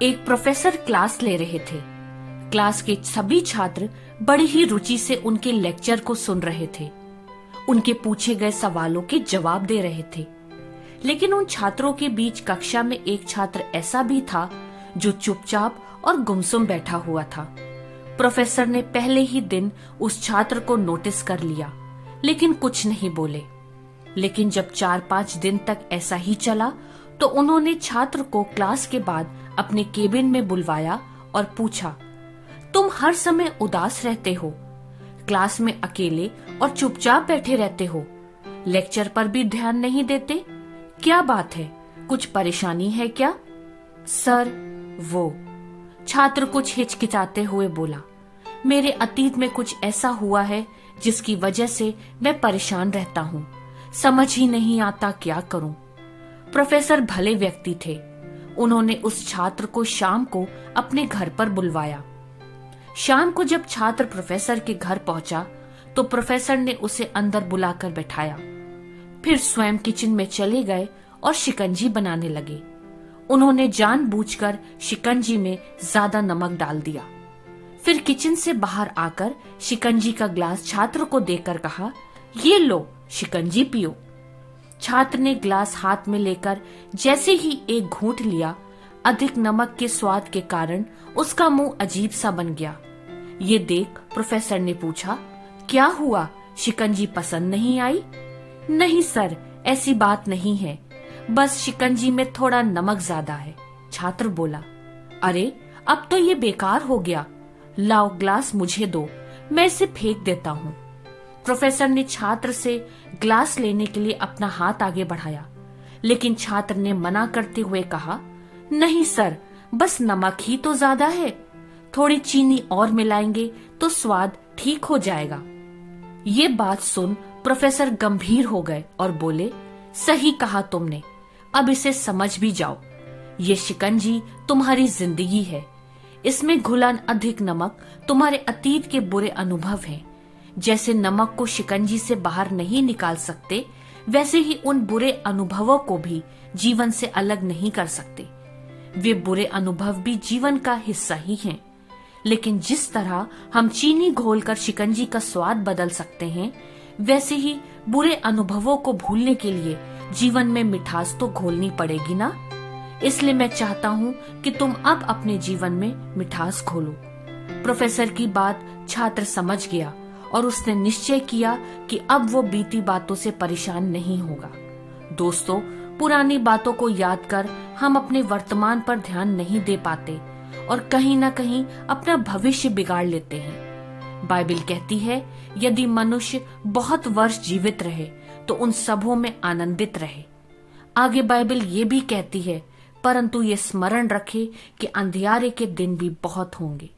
एक professor class ले रहे थे। क्लास के सभी छात्र बड़ी ही रुचि से उनके लेक्चर को सुन रहे थे। उनके पूछे गए सवालों के जवाब दे रहे थे। लेकिन उन छात्रों के बीच कक्षा में एक छात्र ऐसा भी था जो चुपचाप और गुमसुम बैठा हुआ था। प्रोफेसर ने पहले ही दिन उस छात्र को नोटिस कर लिया, लेकिन कुछ नहीं बोले। लेकिन जब 4-5 दिन तक ऐसा ही चला तो उन्होंने छात्र को क्लास के बाद अपने केबिन में बुलवाया और पूछा, तुम हर समय उदास रहते हो, क्लास में अकेले और चुपचाप बैठे रहते हो, लेक्चर पर भी ध्यान नहीं देते, क्या बात है, कुछ परेशानी है क्या? सर, वो छात्र कुछ हिचकिचाते हुए बोला, मेरे अतीत में कुछ ऐसा हुआ है जिसकी वजह से मैं परेशान रहता हूँ, समझ ही नहीं आता क्या करूँ। प्रोफेसर भले व्यक्ति थे। उन्होंने उस छात्र को शाम को अपने घर पर बुलवाया। शाम को जब छात्र प्रोफेसर के घर पहुंचा तो प्रोफेसर ने उसे अंदर बुलाकर बैठाया। फिर स्वयं किचन में चले गए और शिकंजी बनाने लगे। उन्होंने जानबूझकर शिकंजी में ज्यादा नमक डाल दिया। फिर किचन से बाहर आकर शिकंजी का ग्लास छात्र को देकर कहा, ये लो, शिकंजी पियो। छात्र ने ग्लास हाथ में लेकर जैसे ही एक घूंट लिया, अधिक नमक के स्वाद के कारण उसका मुंह अजीब सा बन गया। ये देख प्रोफेसर ने पूछा, क्या हुआ, शिकंजी पसंद नहीं आई? नहीं सर, ऐसी बात नहीं है, बस शिकंजी में थोड़ा नमक ज्यादा है। छात्र बोला, अरे अब तो ये बेकार हो गया, लाओ ग्लास मुझे दो, मैं इसे फेंक देता हूँ। प्रोफेसर ने छात्र से ग्लास लेने के लिए अपना हाथ आगे बढ़ाया, लेकिन छात्र ने मना करते हुए कहा, नहीं सर, बस नमक ही तो ज्यादा है, थोड़ी चीनी और मिलाएंगे तो स्वाद ठीक हो जाएगा। ये बात सुन प्रोफेसर गंभीर हो गए और बोले, सही कहा तुमने, अब इसे समझ भी जाओ। ये शिकंजी तुम्हारी जिंदगी है, इसमें घुला अधिक नमक तुम्हारे अतीत के बुरे अनुभव हैं। जैसे नमक को शिकंजी से बाहर नहीं निकाल सकते, वैसे ही उन बुरे अनुभवों को भी जीवन से अलग नहीं कर सकते। वे बुरे अनुभव भी जीवन का हिस्सा ही हैं। लेकिन जिस तरह हम चीनी घोलकर शिकंजी का स्वाद बदल सकते हैं, वैसे ही बुरे अनुभवों को भूलने के लिए जीवन में मिठास तो घोलनी पड़ेगी ना। इसलिए मैं चाहता हूँ कि तुम अब अपने जीवन में मिठास घोलो। प्रोफेसर की बात छात्र समझ गया और उसने निश्चय किया कि अब वो बीती बातों से परेशान नहीं होगा। दोस्तों, पुरानी बातों को याद कर हम अपने वर्तमान पर ध्यान नहीं दे पाते और कहीं न कहीं अपना भविष्य बिगाड़ लेते हैं। बाइबल कहती है, यदि मनुष्य बहुत वर्ष जीवित रहे तो उन सबों में आनंदित रहे। आगे बाइबल ये भी कहती है, परंतु ये स्मरण रखे कि अंधियारे के दिन भी बहुत होंगे।